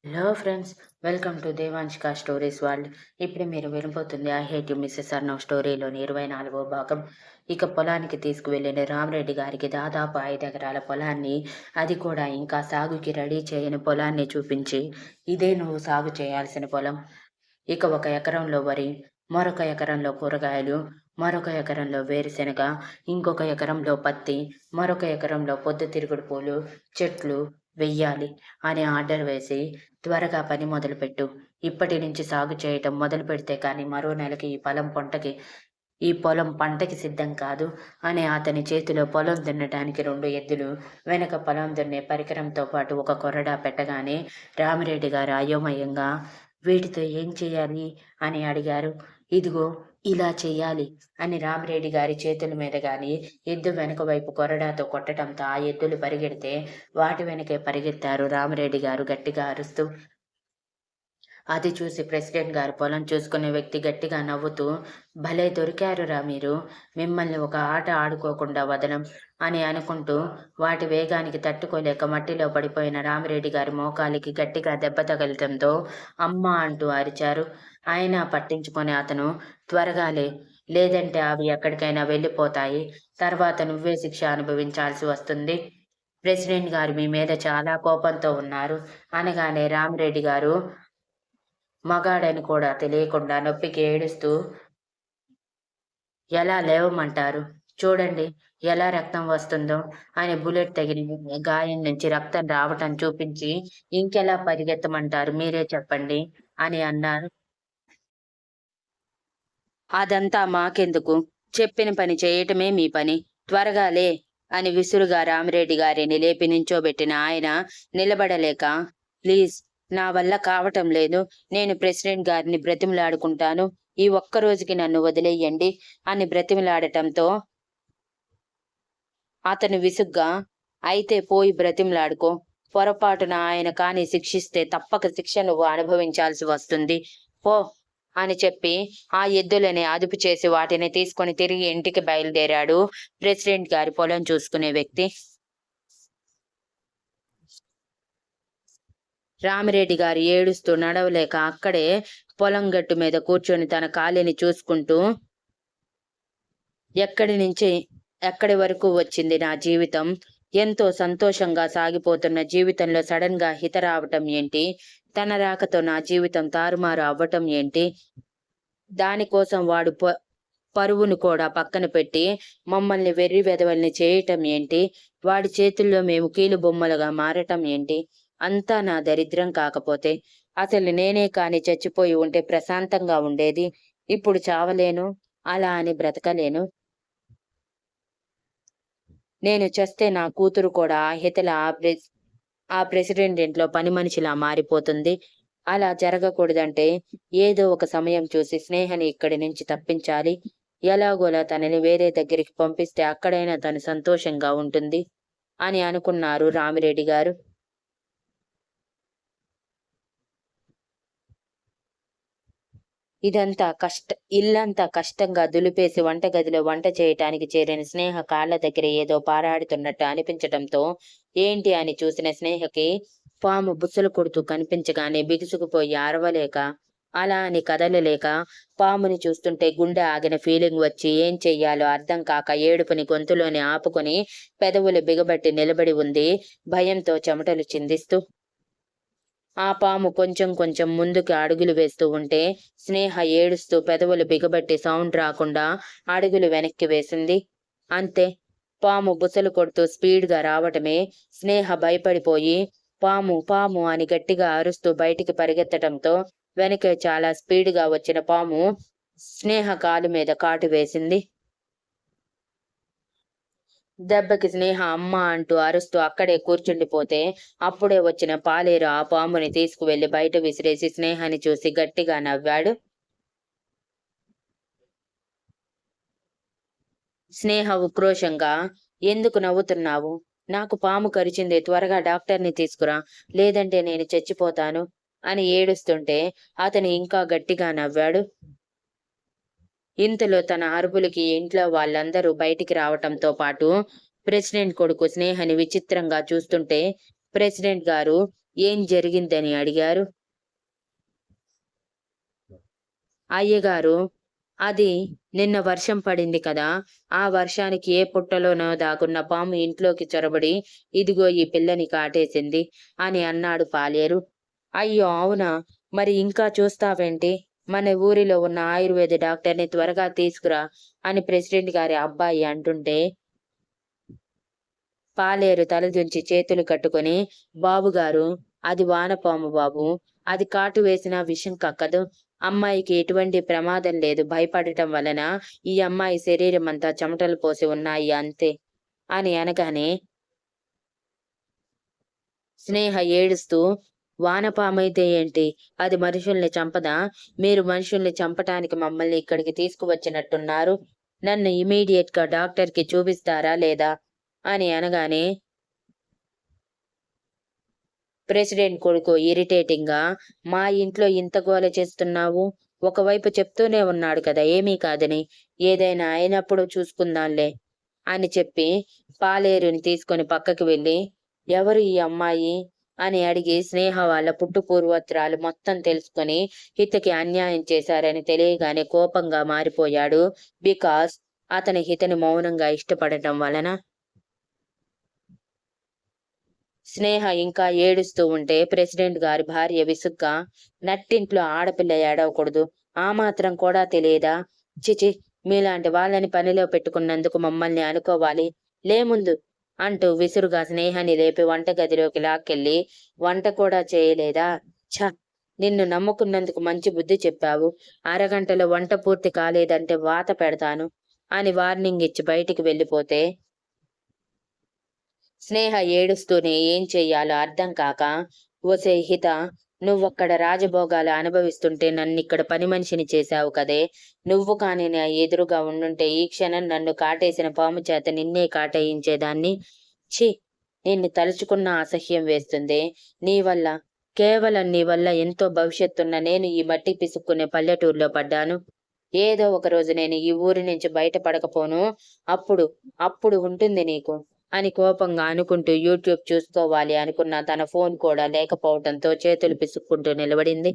Hello friends, welcome to Devanshika stories world. ఇప్పుడు మీరు వినబోతుంది I hate you Mrs Arnav స్టోరీలోని 24వ భాగం. ఇక పొలానికి తీసుకువెళ్ళిన రామరెడ్డి గారికి దాదాపు 5 ఎకరాల పొలాన్ని, అది కూడా ఇంకా సాగుకి రెడీ చేయని పొలాన్ని చూపించి, ఇదే నువ్వు సాగు చేయాల్సిన పొలం. ఇక 1 ఎకరంలో వరి, మరొక ఎకరంలో కూరగాయలు, మరొక ఎకరంలో వేరుశెనగ, ఇంకొక ఎకరంలో పత్తి, మరొక ఎకరంలో పొద్దుతిరుగుడు పూలు చెట్లు వెయ్యాలి అని ఆర్డర్ వేసి, త్వరగా పని మొదలుపెట్టు. ఇప్పటి నుంచి సాగు చేయటం మొదలు పెడితే కానీ మరో నెలకి ఈ పొలం పంటకి సిద్ధం కాదు అని అతని చేతిలో పొలం దున్నటానికి 2 ఎద్దులు, వెనక పొలం దున్నే పరికరంతో పాటు ఒక కొరడా పెట్టగానే రామిరెడ్డి గారు అయోమయంగా, వీటితో ఏం చేయాలి అని అడిగారు. ఇదిగో ఇలా చెయ్యాలి అని రామిరెడ్డి గారి చేతుల మీద గాని ఎద్దు వెనక వైపు కొరడాతో కొట్టడంతో ఆ ఎద్దులు పరిగెడితే వాటి వెనకే పరిగెత్తారు రామిరెడ్డి గారు గట్టిగా అరుస్తూ. అది చూసి ప్రెసిడెంట్ గారు పొలం చూసుకునే వ్యక్తి గట్టిగా నవ్వుతూ, భలే దొరికారురా మీరు, మిమ్మల్ని ఒక ఆట ఆడుకోకుండా వదలం అని అనుకుంటూ, వాటి వేగానికి తట్టుకోలేక మట్టిలో పడిపోయిన రామిరెడ్డి గారి మోకాలికి గట్టిగా దెబ్బ తగలటంతో అమ్మా అంటూ అరిచారు. అయినా పట్టించుకొని అతను, త్వరగాలే, లేదంటే అవి ఎక్కడికైనా వెళ్ళిపోతాయి, తర్వాత నువ్వే శిక్ష అనుభవించాల్సి వస్తుంది. ప్రెసిడెంట్ గారు మీ మీద చాలా కోపంతో ఉన్నారు అనగానే రామిరెడ్డి గారు మగాడని కూడా తెలియకుండా నొప్పికి ఏడుస్తూ, ఎలా లేవమంటారు? చూడండి ఎలా రక్తం వస్తుందో అని బుల్లెట్ తగిలిన గాయం నుంచి రక్తం రావటం చూపించి, ఇంకెలా పరిగెత్తమంటారు మీరే చెప్పండి అని అన్నారు. అదంతా మాకెందుకు? చెప్పిన పని చేయటమే మీ పని. త్వరగా లే అని విసురుగా రామిరెడ్డి గారిని లేపి నించోబెట్టిన ఆయన నిలబడలేక, ప్లీజ్, నా వల్ల కావటం లేదు. నేను ప్రెసిడెంట్ గారిని బ్రతిమలాడుకుంటాను. ఈ ఒక్క రోజుకి నన్ను వదిలేయండి అని బ్రతిమలాడటంతో అతను విసుగ్గా, అయితే పోయి బ్రతిమలాడుకో. పొరపాటున ఆయన కానీ శిక్షిస్తే తప్పక శిక్ష నువ్వు అనుభవించాల్సి వస్తుంది. పో అని చెప్పి ఆ ఎద్దులని అదుపు చేసి వాటిని తీసుకొని తిరిగి ఇంటికి బయలుదేరాడు ప్రెసిడెంట్ గారి పొలం చూసుకునే వ్యక్తి. రామిరెడ్డి గారు ఏడుస్తూ నడవలేక అక్కడే పొలం గట్టు మీద కూర్చొని తన ఖాళీని చూసుకుంటూ, ఎక్కడి నుంచి ఎక్కడి వరకు వచ్చింది నా జీవితం, ఎంతో సంతోషంగా సాగిపోతున్న జీవితంలో సడన్ గా హిత రావటం ఏంటి, తన రాకతో నా జీవితం తారుమారు అవ్వటం ఏంటి, దానికోసం వాడు పరువును కూడా పక్కన పెట్టి మమ్మల్ని వెర్రి వెధవల్ని చేయటం ఏంటి, వాడి చేతుల్లో మేము కీలు బొమ్మలుగా మారటం ఏంటి, అంతా నా దరిద్రం కాకపోతే అసలు నేనే కాని చచ్చిపోయి ఉంటే ప్రశాంతంగా ఉండేది. ఇప్పుడు చావలేను, అలా అని బ్రతకలేను. నేను చస్తే నా కూతురు కూడా హితల ఆ ప్రెసిడెంట్ ఇంట్లో పని మనిషిలా మారిపోతుంది. అలా జరగకూడదంటే ఏదో ఒక సమయం చూసి స్నేహని ఇక్కడి నుంచి తప్పించాలి. ఎలాగోలా తనని వేరే దగ్గరికి పంపిస్తే అక్కడైనా తను సంతోషంగా ఉంటుంది అని అనుకున్నారు రామిరెడ్డి గారు. ఇల్లంతా కష్టంగా దులిపేసి వంటగదిలో వంట చేయటానికి చేరిన స్నేహ కాళ్ళ దగ్గర ఏదో పారాడుతున్నట్టు అనిపించటంతో ఏంటి అని చూసిన స్నేహకి పాము బుసలు కొడుతూ కనిపించగానే బిగుసుకుపోయి అరవలేక, అలా అని కదలలేక, పాముని చూస్తుంటే గుండె ఆగిన ఫీలింగ్ వచ్చి ఏం చెయ్యాలో అర్థం కాక ఏడుపుని గొంతులోనే ఆపుకొని పెదవులు బిగబట్టి నిలబడి ఉంది భయంతో చెమటలు చిందిస్తూ. ఆ పాము కొంచెం కొంచెం ముందుకి అడుగులు వేస్తూ ఉంటే స్నేహ ఏడుస్తూ పెదవులు బిగబట్టి సౌండ్ రాకుండా అడుగులు వెనక్కి వేసింది. అంతే, పాము బుసలు కొడుతూ స్పీడ్గా రావటమే స్నేహ భయపడిపోయి పాము పాము అని గట్టిగా అరుస్తూ బయటికి పరిగెత్తడంతో వెనకే చాలా స్పీడ్గా వచ్చిన పాము స్నేహ కాలు మీద కాటు వేసింది. దెబ్బకి స్నేహ అమ్మ అంటూ అరుస్తూ అక్కడే కూర్చుండిపోతే అప్పుడే వచ్చిన పాలేరు ఆ పాముని తీసుకువెళ్లి బయట విసిరేసి స్నేహాన్ని చూసి గట్టిగా నవ్వాడు. స్నేహ ఉక్రోషంగా, ఎందుకు నవ్వుతున్నావు? నాకు పాము కరిచింది, త్వరగా డాక్టర్ని తీసుకురా, లేదంటే నేను చచ్చిపోతాను అని ఏడుస్తుంటే అతను ఇంకా గట్టిగా నవ్వాడు. ఇంతలో తన అరుపులకి ఇంట్లో వాళ్ళందరూ బయటికి రావటంతో పాటు ప్రెసిడెంట్ కొడుకు స్నేహని విచిత్రంగా చూస్తుంటే ప్రెసిడెంట్ గారు ఏం జరిగిందని అడిగారు. అయ్యగారు, అది నిన్న వర్షం పడింది కదా! ఆ వర్షానికి ఏ పుట్టలోనో దాగున్న పాము ఇంట్లోకి చొరబడి ఇదిగో ఈ పిల్లని కాటేసింది అని అన్నాడు పాలేరు. అయ్యో! అవునా? మరి ఇంకా చూస్తావేంటి? మన ఊరిలో ఉన్న ఆయుర్వేద డాక్టర్‌ని త్వరగా తీసుకురా అని ప్రెసిడెంట్ గారి అబ్బాయి అంటుంటే, పాలేరు తలదించి చేతులు కట్టుకొని, బాబుగారు, అది వానపాము బాబూ! అది కాటు వేసినా విషం కక్కదు. అమ్మాయికి ఎటువంటి ప్రమాదం లేదు. భయపడటం వలన ఈ అమ్మాయి శరీరమంతా చెమటలు పోసి ఉన్నాయి అంతే అని అనగానే, స్నేహ ఏడుస్తూ, వానపామైతే ఏంటి? అది మనుషుల్ని చంపదా? మీరు మనుషుల్ని చంపటానికి మమ్మల్ని ఇక్కడికి తీసుకువచ్చినట్టున్నారు. నన్ను ఇమ్మీడియేట్‌గా డాక్టర్‌కి చూపిస్తారా లేదా? అని అనగానే, ప్రెసిడెంట్ కొడుకు ఇరిటేటింగ్‌గా, మా ఇంట్లో ఇంత గోల చేస్తున్నావు? ఒకవైపు చెప్తూనే ఉన్నాడు కదా ఏమీ కాదని. ఏదైనా అయినప్పుడు చూసుకుందాంలే అని చెప్పి పాలేరుని తీసుకొని పక్కకి వెళ్ళి, ఎవరు ఈ అమ్మాయి? అని అడిగి స్నేహ వాళ్ళ పుట్టు పూర్వోత్తరాలు మొత్తం తెలుసుకొని హితకి అన్యాయం చేశారని తెలియగానే కోపంగా మారిపోయాడు. బికాజ్ అతను హితని మౌనంగా ఇష్టపడటం వలన. స్నేహ ఇంకా ఏడుస్తూ ఉంటే ప్రెసిడెంట్ గారి భార్య విసుగ్గా, నట్టింట్లో ఆడపిల్ల ఏడవకూడదు. ఆ మాత్రం కూడా తెలియదా? చిచి, మీలాంటి వాళ్ళని పనిలో పెట్టుకున్నందుకు మమ్మల్ని అనుకోవాలి. లే ముందు అంటూ విసురుగా స్నేహాన్ని లేపి వంటగదిలోకి లాక్కెళ్ళి, వంట కూడా చేయలేదా? ఛ! నిన్ను నమ్ముకున్నందుకు మంచి బుద్ధి చెప్పావు. అరగంటలో వంట పూర్తి కాలేదంటే వాత పెడతాను అని వార్నింగ్ ఇచ్చి బయటికి వెళ్ళిపోతే, స్నేహ ఏడుస్తూనే ఏం చెయ్యాలో అర్థం కాక, ఒసేయ్ హిత, నువ్వక్కడ రాజభోగాలు అనుభవిస్తుంటే నన్నిక్కడ పని మనిషిని చేశావు కదే! నువ్వు కానీ నా ఎదురుగా ఉండుంటే ఈ క్షణం నన్ను కాటేసిన పాము చేత నిన్నే కాటేయించేదాన్ని. ఛీ! నిన్ను తలుచుకున్నా అసహ్యం వేస్తుందే. నీ వల్ల, కేవలం నీ వల్ల ఎంతో భవిష్యత్తున్న నేను ఈ మట్టి పిసుక్కునే పల్లెటూరులో పడ్డాను. ఏదో ఒక రోజు నేను ఈ ఊరి నుంచి బయటపడకపోను. అప్పుడు, అప్పుడు ఉంటుంది నీకు అని కోపంగా అనుకుంటూ యూట్యూబ్ చూసుకోవాలి అనుకున్న తన ఫోన్ కూడా లేకపోవటంతో చేతులు పిసుక్కుంటూ నిలబడింది.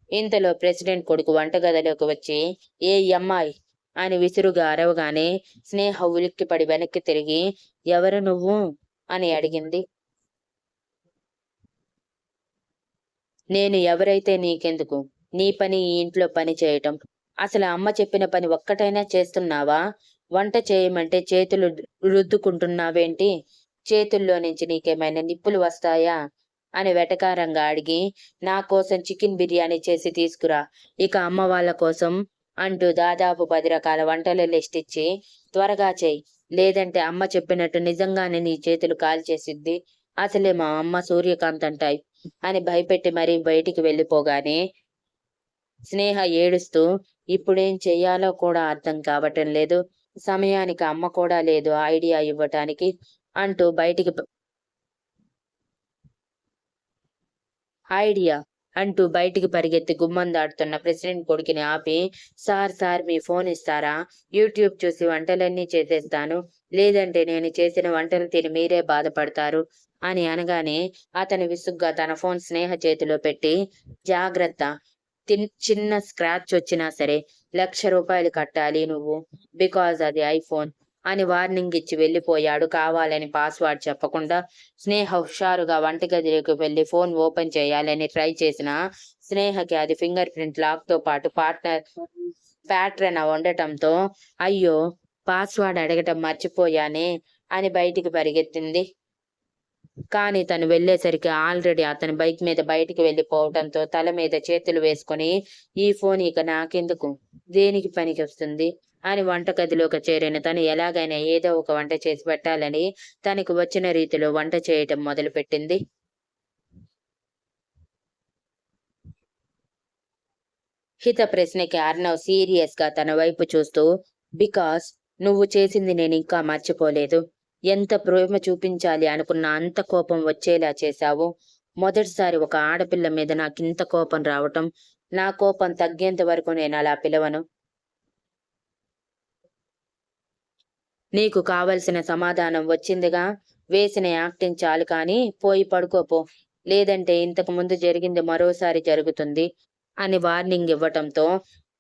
ఇంతలో ప్రెసిడెంట్ కొడుకు వంటగదిలోకి వచ్చి, ఏయ్ అమ్మాయ్ అని విసురుగా అరవగానే స్నేహ ఉలిక్కిపడి వెనక్కి తిరిగి, ఎవరు నువ్వు అని అడిగింది. నేను ఎవరైతే నీకెందుకు? నీ పని ఈ ఇంట్లో పని చేయటం. అసలు అమ్మ చెప్పిన పని ఒక్కటైనా చేస్తున్నావా? వంట చేయమంటే చేతులు రుద్దుకుంటున్నావేంటి? చేతుల్లో నుంచి నీకేమైనా నిప్పులు వస్తాయా? అని వెటకారంగా అడిగి, నా కోసం చికెన్ బిర్యానీ చేసి తీసుకురా. ఇక అమ్మ వాళ్ళ కోసం అంటూ దాదాపు 10 రకాల వంటల లిస్ట్ ఇచ్చి, త్వరగా చెయ్. లేదంటే అమ్మ చెప్పినట్టు నిజంగానే నీ చేతులు కాల్చేసిద్ది. అసలే మా అమ్మ సూర్యకాంతం టైప్ అని భయపెట్టి మరీ బయటికి వెళ్ళిపోగానే, స్నేహ ఏడుస్తూ, ఇప్పుడేం చెయ్యాలో కూడా అర్థం కావటం లేదు. సమయానికి అమ్మ కూడా లేదు ఐడియా ఇవ్వటానికి అంటూ ఐడియా బయటికి పరిగెత్తి గుమ్మం దాటుతున్న ప్రెసిడెంట్ కొడుకుని ఆపి, సార్ మీ ఫోన్ ఇస్తారా? యూట్యూబ్ చూసి వంటలన్నీ చేసేస్తాను. లేదంటే నేను చేసిన వంటలు తిని మీరే బాధపడతారు అని అనగానే అతను విసుగ్గా తన ఫోన్ స్నేహ చేతిలో పెట్టి, జాగ్రత్త, చిన్న స్క్రాచ్ వచ్చినా సరే ₹1,00,000 కట్టాలి నువ్వు. బికాజ్ అది ఐఫోన్ అని వార్నింగ్ ఇచ్చి వెళ్ళిపోయాడు కావాలని పాస్వర్డ్ చెప్పకుండా. స్నేహ హుషారుగా వంటగదిలోకి వెళ్లి ఫోన్ ఓపెన్ చేయాలని ట్రై చేసినా స్నేహకి అది ఫింగర్ ప్రింట్ లాక్‌తో పాటు ప్యాట్రన్ ఉండటంతో, అయ్యో! పాస్వర్డ్ అడగటం మర్చిపోయానే అని బయటికి పరిగెత్తింది. కానీ తను వెళ్ళేసరికి ఆల్రెడీ అతని బైక్ మీద బయటికి వెళ్ళిపోవటంతో తల మీద చేతులు వేసుకొని, ఈ ఫోన్ ఇక నాకెందుకు? దేనికి పనికొస్తుంది? అని వంటగదిలోకి చేరిన తను ఎలాగైనా ఏదో ఒక వంట చేసి పెట్టాలని తనకి వచ్చిన రీతిలో వంట చేయటం మొదలుపెట్టింది. హిత ప్రశ్నకి అర్ణవ్ సీరియస్‌గా తన వైపు చూస్తూ, బికాస్ నువ్వు చేసింది నేనింకా మర్చిపోలేదు. ఎంత ప్రేమ చూపించాలి అనుకున్నా అంత కోపం వచ్చేలా చేశావు. మొదటిసారి ఒక ఆడపిల్ల మీద నాకింత కోపం రావటం. నా కోపం తగ్గేంత వరకు నేనలా పిలవను. నీకు కావలసిన సమాధానం వచ్చిందిగా? వేసిన యాక్టింగ్ చాలు కానీ పోయి పడుకోపో, లేదంటే ఇంతకు ముందు జరిగింది మరోసారి జరుగుతుంది అని వార్నింగ్ ఇవ్వటంతో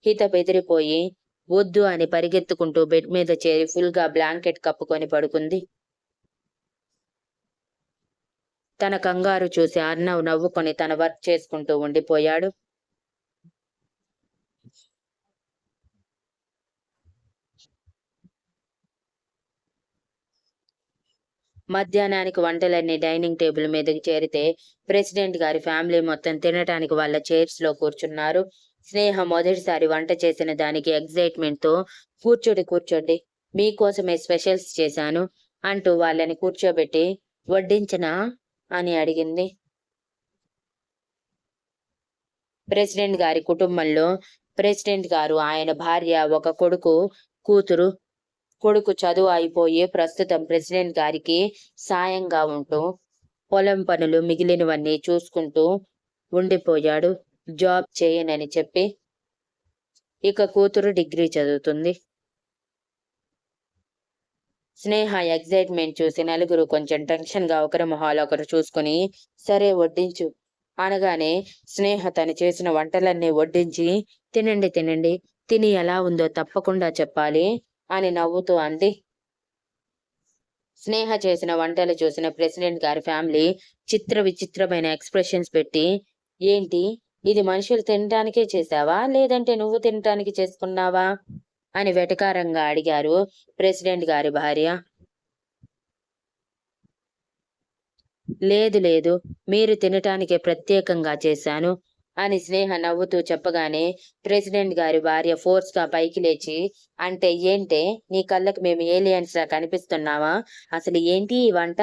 హిత బెదిరిపోయి వద్దు అని పరిగెత్తుకుంటూ బెడ్ మీద చేరి ఫుల్గా బ్లాంకెట్ కప్పుకొని పడుకుంది. తన కంగారు చూసి అర్ణవ్ నవ్వుకొని తన వర్క్ చేసుకుంటూ ఉండిపోయాడు. మధ్యాహ్నానికి వంటలన్నీ డైనింగ్ టేబుల్ మీదకి చేరితే ప్రెసిడెంట్ గారి ఫ్యామిలీ మొత్తం తినటానికి వాళ్ళ చైర్స్ లో కూర్చున్నారు. స్నేహ మొదటిసారి వంట చేసిన దానికి ఎగ్జైట్మెంట్ తో కూర్చోండి మీకోసమే స్పెషల్స్ చేశాను అంటూ వాళ్ళని కూర్చోబెట్టి వడ్డించనా అని అడిగింది. ప్రెసిడెంట్ గారి కుటుంబంలో ప్రెసిడెంట్ గారు, ఆయన భార్య, ఒక కొడుకు, కూతురు. కొడుకు చదువు అయిపోయి ప్రస్తుతం ప్రెసిడెంట్ గారికి సాయంగా ఉంటూ పొలం పనులు మిగిలినవన్నీ చూసుకుంటూ ఉండిపోయాడు. జాబ్ చేయనని చెప్పి. ఇక కూతురు డిగ్రీ చదువుతుంది. స్నేహ ఎగ్జైట్మెంట్ చూసి నలుగురు కొంచెం టెన్షన్ గా ఒకరి మొహాలు ఒకరు చూసుకుని సరే వడ్డించు అనగానే స్నేహ తను చేసిన వంటలన్నీ వడ్డించి తినండి, తిని ఎలా ఉందో తప్పకుండా చెప్పాలి అని నవ్వుతూ అంది. స్నేహ చేసిన వంటలు చూసిన ప్రెసిడెంట్ గారి ఫ్యామిలీ విచిత్రమైన ఎక్స్ప్రెషన్స్ పెట్టి ఏంటి ఇది మనుషులు తినటానికే చేశావా, లేదంటే నువ్వు తినటానికి చేసుకున్నావా అని వెటకారంగా అడిగారు ప్రెసిడెంట్ గారి భార్య. లేదు మీరు తినటానికే ప్రత్యేకంగా చేశాను అని స్నేహ నవ్వుతూ చెప్పగానే ప్రెసిడెంట్ గారి భార్య ఫోర్స్ గా పైకి లేచి అంటే ఏంటే నీ కళ్ళకు మేము ఏలియన్స్ లా కనిపిస్తున్నావా, అసలు ఏంటి ఈ వంట,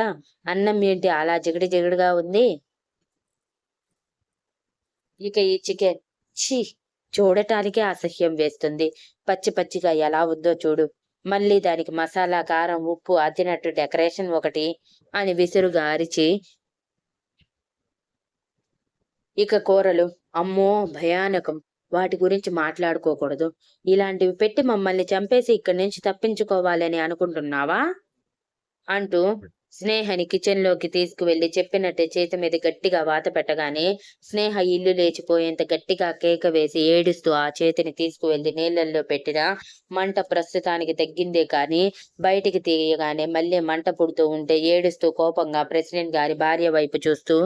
అన్నం ఏంటి అలా జిగడుగా ఉంది, ఇక ఈ చికెన్ ఛీ చూడటానికే అసహ్యం వేస్తుంది, పచ్చిగా ఎలా ఉందో చూడు, మళ్ళీ దానికి మసాలా, కారం, ఉప్పు అద్దినట్టు డెకరేషన్ ఒకటి అని విసురుగా అరిచి ఇక కూరలు అమ్మో భయానకం, వాటి గురించి మాట్లాడుకోకూడదు, ఇలాంటివి పెట్టి మమ్మల్ని చంపేసి ఇక్కడి నుంచి తప్పించుకోవాలని అనుకుంటున్నావా అంటూ స్నేహని కిచెన్ లోకి తీసుకువెళ్లి చెప్పినట్టే చేతి మీద గట్టిగా వాత పెట్టగానే స్నేహ ఇల్లు లేచిపోయేంత గట్టిగా కేక వేసి ఏడుస్తూ ఆ చేతిని తీసుకువెళ్లి నీళ్లలో పెట్టిన మంట ప్రస్తుతానికి తగ్గిందే కానీ బయటికి తీయగానే మళ్ళీ మంట పుడుతూ ఉంటే ఏడుస్తూ కోపంగా ప్రెసిడెంట్ గారి భార్య వైపు చూస్తూ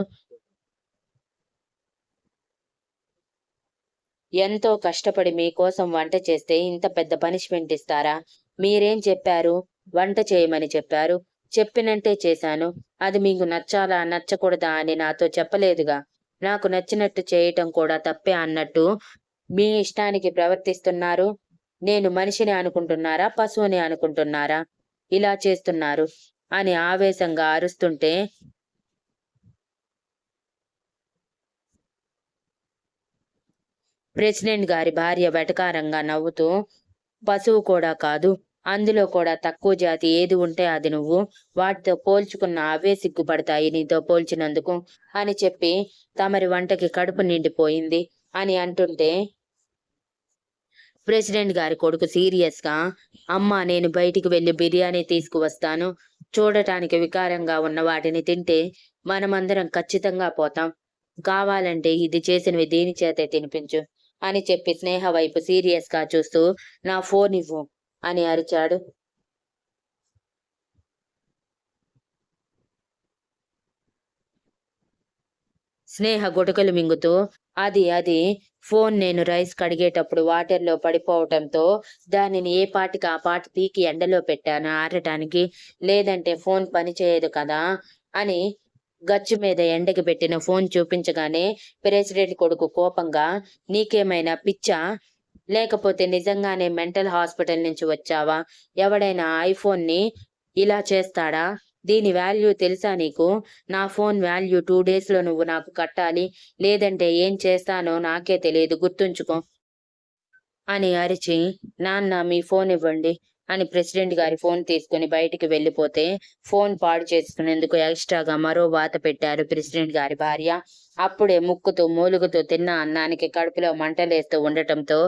ఎంతో కష్టపడి మీకోసం వంట చేస్తే ఇంత పెద్ద పనిష్మెంట్ ఇస్తారా, మీరేం చెప్పారు, వంట చేయమని చెప్పారు, చెప్పినంటే చేశాను, అది మీకు నచ్చాలా నచ్చకూడదా అని నాతో చెప్పలేదుగా, నాకు నచ్చినట్టు చేయటం కూడా తప్పే అన్నట్టు మీ ఇష్టానికి ప్రవర్తిస్తున్నారు, నేను మనిషిని అనుకుంటున్నారా పశువుని అనుకుంటున్నారా, ఇలా చేస్తున్నారు అని ఆవేశంగా అరుస్తుంటే ప్రెసిడెంట్ గారి భార్య వెటకారంగా నవ్వుతూ పశువు కూడా కాదు, అందులో కూడా తక్కువ జాతి ఏది ఉంటే అది నువ్వు, వాటితో పోల్చుకున్న అవే సిగ్గుపడతాయి నీతో పోల్చినందుకు అని చెప్పి తమరి వంటకి కడుపు నిండిపోయింది అని అంటుంటే ప్రెసిడెంట్ గారి కొడుకు సీరియస్ గా అమ్మా నేను బయటికి వెళ్లి బిర్యానీ తీసుకువస్తాను, చూడటానికి వికారంగా ఉన్న వాటిని తింటే మనమందరం ఖచ్చితంగా పోతాం, కావాలంటే ఇది చేసినవి దీని చేతే తినిపించు అని చెప్పి స్నేహ వైపు సీరియస్ గా చూస్తూ నా ఫోన్ ఇవ్వు అని అరిచాడు. స్నేహ గుటకలు మింగుతూ అది ఫోన్ నేను రైస్ కడిగేటప్పుడు వాటర్లో పడిపోవటంతో దానిని ఏ పాటికి ఆ పాటి పీకి ఎండలో పెట్టాను ఆరటానికి, లేదంటే ఫోన్ పని చేయదు కదా అని గచ్చు మీద ఎండకి పెట్టిన ఫోన్ చూపించగానే ప్రెసిడెంట్ కొడుకు కోపంగా నీకేమైనా పిచ్చా, లేకపోతే నిజంగానే మెంటల్ హాస్పిటల్ నుంచి వచ్చావా, ఎవడైనా ఐఫోన్ ని ఇలా చేస్తాడా, దీని వాల్యూ తెలుసా నీకు, నా ఫోన్ వాల్యూ 2 days లో నువ్వు నాకు కట్టాలి, లేదంటే ఏం చేస్తానో నాకే తెలియదు గుర్తుంచుకో అని అరిచి నాన్న మీ ఫోన్ ఇవ్వండి అని ప్రెసిడెంట్ గారి ఫోన్ తీసుకుని బయటికి వెళ్ళిపోతే ఫోన్ పాడు చేసుకునేందుకు ఎక్స్ట్రాగా మరో వాత పెట్టారు ప్రెసిడెంట్ గారి భార్య. అప్పుడే ముక్కుతూ మూలుగుతూ తిన్న అన్నానికి కడుపులో మంటలేస్తూ ఉండటంతో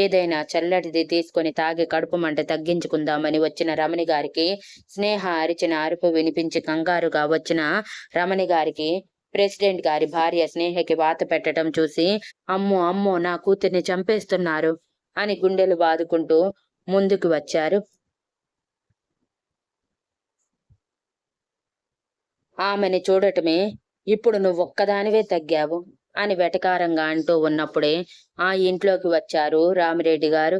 ఏదైనా చల్లటిది తీసుకొని తాగి కడుపు మంట తగ్గించుకుందామని వచ్చిన రమణి గారికి స్నేహ అరిచిన అరుపు వినిపించి కంగారుగా వచ్చిన రమణి గారికి ప్రెసిడెంట్ గారి భార్య స్నేహకి వాత పెట్టడం చూసి అమ్మో అమ్మో నా కూతుర్ని చంపేస్తున్నారు అని గుండెలు బాదుకుంటూ ముందుకు వచ్చారు. ఆమెని చూడటమే ఇప్పుడు నువ్వొక్కదానివే తగ్గావు అని వెటకారంగా అంటూ ఉన్నప్పుడే ఆ ఇంట్లోకి వచ్చారు రామిరెడ్డి గారు.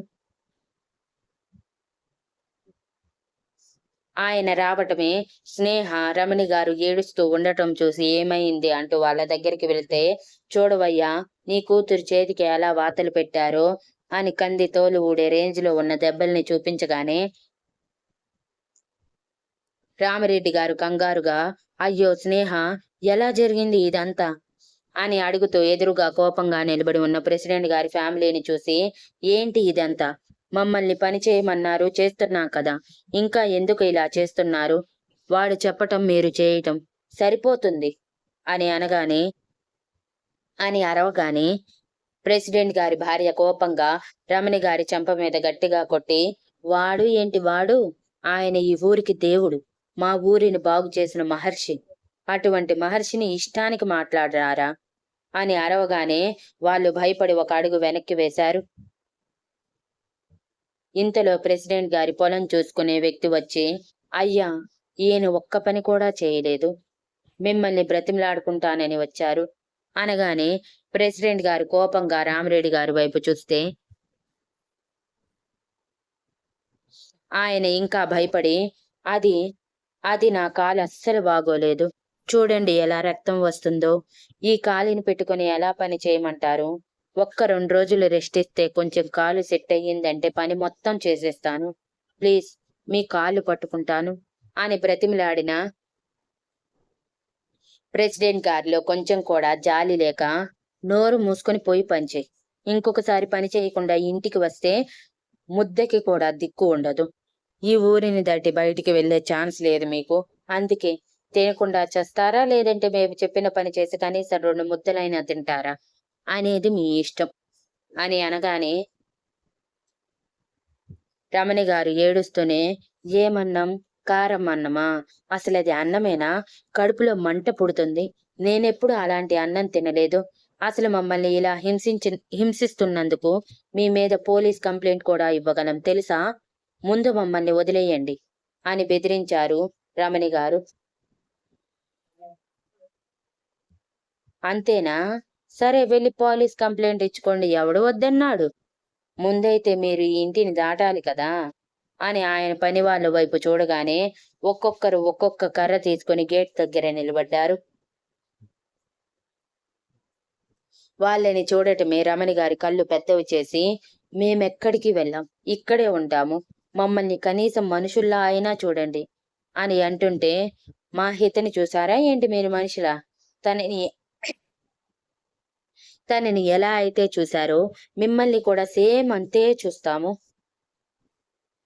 ఆయన రావటమే స్నేహ రమణి గారు ఏడుస్తూ ఉండటం చూసి ఏమైంది అంటూ వాళ్ళ దగ్గరికి వెళ్తే చూడవయ్యా నీ కూతురు చేతికి ఎలా వాతలు పెట్టారో అని కంది తోలు ఊడే రేంజ్ లో ఉన్న దెబ్బల్ని చూపించగానే రామిరెడ్డి గారు కంగారుగా అయ్యో స్నేహ ఎలా జరిగింది ఇదంతా అని అడుగుతూ ఎదురుగా కోపంగా నిలబడి ఉన్న ప్రెసిడెంట్ గారి ఫ్యామిలీని చూసి ఏంటి ఇదంతా మమ్మల్ని పని చేయమన్నారు చేస్తున్నాం కదా ఇంకా ఎందుకు ఇలా చేస్తున్నారు వాడు చెప్పటం మీరు చేయటం సరిపోతుంది అని అరవగానే ప్రెసిడెంట్ గారి భార్య కోపంగా రమణి గారి చెంప మీద గట్టిగా కొట్టి వాడు ఏంటి వాడు ఆయన ఈ ఊరికి దేవుడు మా ఊరిని బాగు చేసిన మహర్షి అటువంటి మహర్షిని ఇష్టానికి మాట్లాడారా అని అరవగానే వాళ్ళు భయపడి ఒక అడుగు వెనక్కి వేశారు. ఇంతలో ప్రెసిడెంట్ గారి పొలం చూసుకునే వ్యక్తి వచ్చి అయ్యా ఈయన ఒక్క పని కూడా చేయలేదు మిమ్మల్ని బ్రతిమలాడుకుంటానని వచ్చారు అనగానే ప్రెసిడెంట్ గారు కోపంగా రామిరెడ్డి గారి వైపు చూస్తే ఆయన ఇంకా భయపడి అది నా కాలు అస్సలు బాగోలేదు చూడండి ఎలా రక్తం వస్తుందో ఈ కాలిని పెట్టుకుని ఎలా పని చేయమంటారు 1-2 రోజులు రెస్ట్ ఇస్తే కొంచెం కాలు సెట్ అయ్యిందంటే పని మొత్తం చేసేస్తాను ప్లీజ్ మీ కాళ్ళు పట్టుకుంటాను అని బ్రతిమిలాడిన ప్రెసిడెంట్ గారిలో కొంచెం కూడా జాలి లేక నోరు మూసుకొని పోయి పనిచేయి ఇంకొకసారి పని చేయకుండా ఇంటికి వస్తే ముద్దకి కూడా దిక్కు ఉండదు ఈ ఊరిని దాటి బయటికి వెళ్లే ఛాన్స్ లేదు మీకు అందుకే తినకుండా చేస్తారా లేదంటే మేము చెప్పిన పని చేసి కనీసం 2 ముద్దలైనా తింటారా అనేది మీ ఇష్టం అని అనగానే రమణి గారు ఏడుస్తూనే ఏమన్నం కారం అన్నమా అసలు అది అన్నమేనా కడుపులో మంట పుడుతుంది నేనెప్పుడు అలాంటి అన్నం తినలేదు అసలు మమ్మల్ని ఇలా హింసిస్తున్నందుకు మీ మీద పోలీస్ కంప్లైంట్ కూడా ఇవ్వగలం తెలుసా ముందు మమ్మల్ని వదిలేయండి అని బెదిరించారు రమణి గారు. అంతేనా సరే వెళ్ళి పోలీస్ కంప్లైంట్ ఇచ్చుకోండి ఎవడు వద్దన్నాడు ముందైతే మీరు ఈ ఇంటిని దాటాలి కదా అని ఆయన పని వాళ్ళ వైపు చూడగానే ఒక్కొక్కరు ఒక్కొక్క కర్ర తీసుకుని గేట్ దగ్గర నిలబడ్డారు. వాళ్ళని చూడటమే రమణి గారి కళ్ళు పెద్దవి చేసి మేమెక్కడికి వెళ్ళాం ఇక్కడే ఉంటాము మమ్మల్ని కనీసం మనుషుల్లా అయినా చూడండి అని అంటుంటే మా హితని చూసారా ఏంటి మీరు మనిషిలా తనని ఎలా అయితే చూశారో మిమ్మల్ని కూడా సేమ్ అంతే చూస్తాము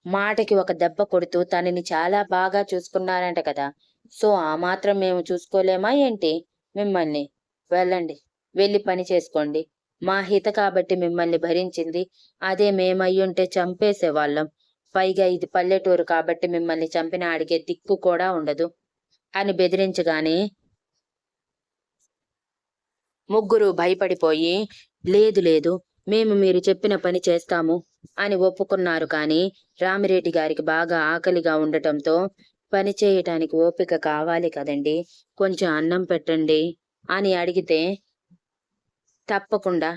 మాటకి ఒక దెబ్బ కొడుతూ తనని చాలా బాగా చూసుకున్నారంట కదా సో ఆ మాత్రం మేము చూసుకోలేమా ఏంటి మిమ్మల్ని వెళ్ళండి వెళ్ళి పని చేసుకోండి మా హిత కాబట్టి మిమ్మల్ని భరించింది అదే మేమయ్యుంటే చంపేసేవాళ్ళం పైగా ఇది పల్లెటూరు కాబట్టి మిమ్మల్ని చంపిన అడిగే దిక్కు కూడా ఉండదు అని బెదిరించగానే ముగ్గురు భయపడిపోయి లేదు లేదు మేము మీరు చెప్పిన పని చేస్తాము అని ఒప్పుకున్నారు. కానీ రామిరెడ్డి గారికి బాగా ఆకలిగా ఉండటంతో పని చేయటానికి ఓపిక కావాలి కదండి కొంచెం అన్నం పెట్టండి అని అడిగితే తప్పకుండా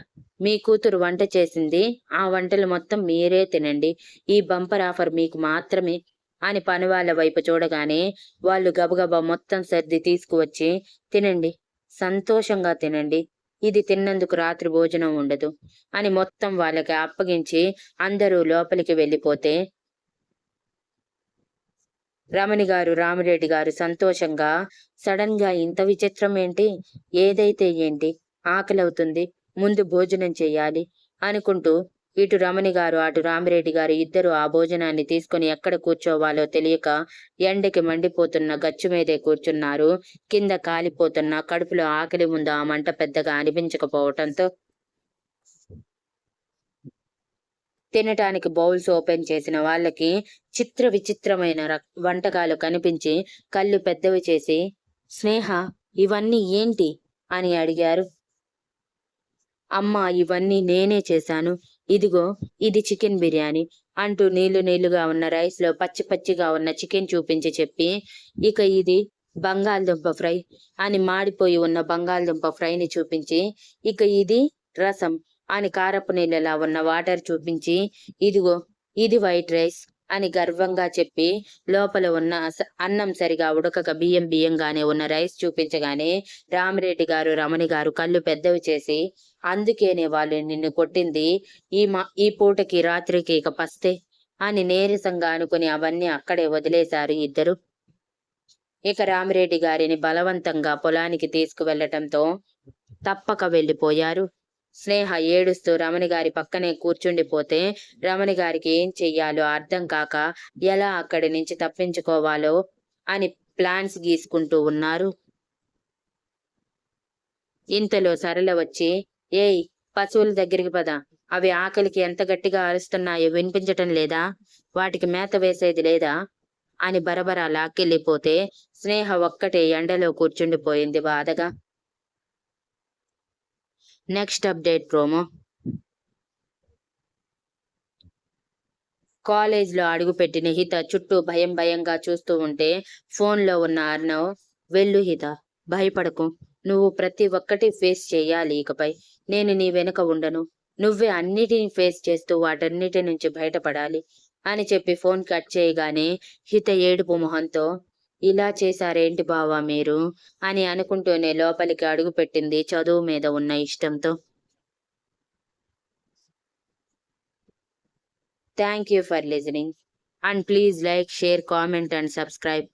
మీ కూతురు వంట చేసింది ఆ వంటలు మొత్తం మీరే తినండి ఈ బంపర్ ఆఫర్ మీకు మాత్రమే అని పని వాళ్ళ వైపు చూడగానే వాళ్ళు గబగబా మొత్తం సర్ది తీసుకువచ్చి తినండి సంతోషంగా తినండి ఇది తిన్నందుకు రాత్రి భోజనం ఉండదు అని మొత్తం వాళ్ళకి అప్పగించి అందరూ లోపలికి వెళ్ళిపోతే రమణి గారు రామిరెడ్డి గారు సంతోషంగా సడన్ గా ఇంత విచిత్రం ఏంటి ఏదైతే ఏంటి ఆకలవుతుంది ముందు భోజనం చెయ్యాలి అనుకుంటూ ఇటు రమణి గారు అటు రామిరెడ్డి గారు ఇద్దరు ఆ భోజనాన్ని తీసుకుని ఎక్కడ కూర్చోవాలో తెలియక ఎండకి మండిపోతున్న గచ్చు మీదే కూర్చున్నారు. కింద కాలిపోతున్న కడుపులో ఆకలి ముందు ఆ మంట పెద్దగా అనిపించకపోవటంతో తినటానికి బౌల్స్ ఓపెన్ చేసిన వాళ్ళకి చిత్ర విచిత్రమైన వంటకాలు కనిపించి కళ్ళు పెద్దవి చేసి, స్నేహ, ఇవన్నీ ఏంటి అని అడిగారు. అమ్మా, ఇవన్నీ నేనే చేశాను. ఇదిగో, ఇది చికెన్ బిర్యానీ అంటూ నీళ్లుగా ఉన్న రైస్ లో పచ్చి పచ్చిగా ఉన్న చికెన్ చూపించి చెప్పి, ఇక ఇది బంగాళదుంప ఫ్రై అని మాడిపోయి ఉన్న బంగాళదుంప ఫ్రైని చూపించి, ఇక ఇది రసం అని కారపు నీళ్ళలా ఉన్న వాటర్ చూపించి, ఇదిగో ఇది వైట్ రైస్ అని గర్వంగా చెప్పి లోపల ఉన్న అన్నం సరిగా ఉడకక బియ్యంగానే ఉన్న రైస్ చూపించగానే రామిరెడ్డి గారు రమణి గారు కళ్ళు పెద్దవి చేసి, అందుకేనే వాళ్ళు నిన్ను కొట్టింది, ఈ పూటకి రాత్రికి ఇక పస్తే అని నీరసంగా అనుకుని అవన్నీ అక్కడే వదిలేశారు ఇద్దరు. ఇక రామిరెడ్డి గారిని బలవంతంగా పొలానికి తీసుకువెళ్లటంతో తప్పక వెళ్ళిపోయారు. స్నేహ ఏడుస్తూ రమణి గారి పక్కనే కూర్చుండిపోతే రమణి గారికి ఏం చెయ్యాలో అర్థం కాక ఎలా అక్కడి నుంచి తప్పించుకోవాలో అని ప్లాన్స్ గీసుకుంటూ ఉన్నారు. ఇంతలో సరళ వచ్చి, ఏయ్, పశువుల దగ్గరికి పద, అవి ఆకలికి ఎంత గట్టిగా అరుస్తున్నాయో వినిపించటం లేదా? వాటికి మేత వేసేది లేదా అని బరబరా లాక్కెళ్ళిపోతే స్నేహ ఒక్కటే ఎండలో కూర్చుండిపోయింది బాధగా. Next update promo. కాలేజ్లో అడుగుపెట్టిన హిత చుట్టూ భయంగా చూస్తూ ఉంటే ఫోన్లో ఉన్న అర్ణవ్, వెళ్ళు హిత, భయపడకు, నువ్వు ప్రతి ఒక్కటి ఫేస్ చేయాలి ఇకపై. నేను నీ వెనుక ఉండను, నువ్వే అన్నిటినీ ఫేస్ చేస్తూ వాటన్నిటి నుంచి బయటపడాలి అని చెప్పి ఫోన్ కట్ చేయగానే హిత ఏడుపు మొహంతో, ఇలా చేశారేంటి బావా మీరు అని అనుకుంటూనే లోపలికి అడుగుపెట్టింది చదువు మీద ఉన్న ఇష్టంతో. Thank you for listening, and please like, share, comment and subscribe.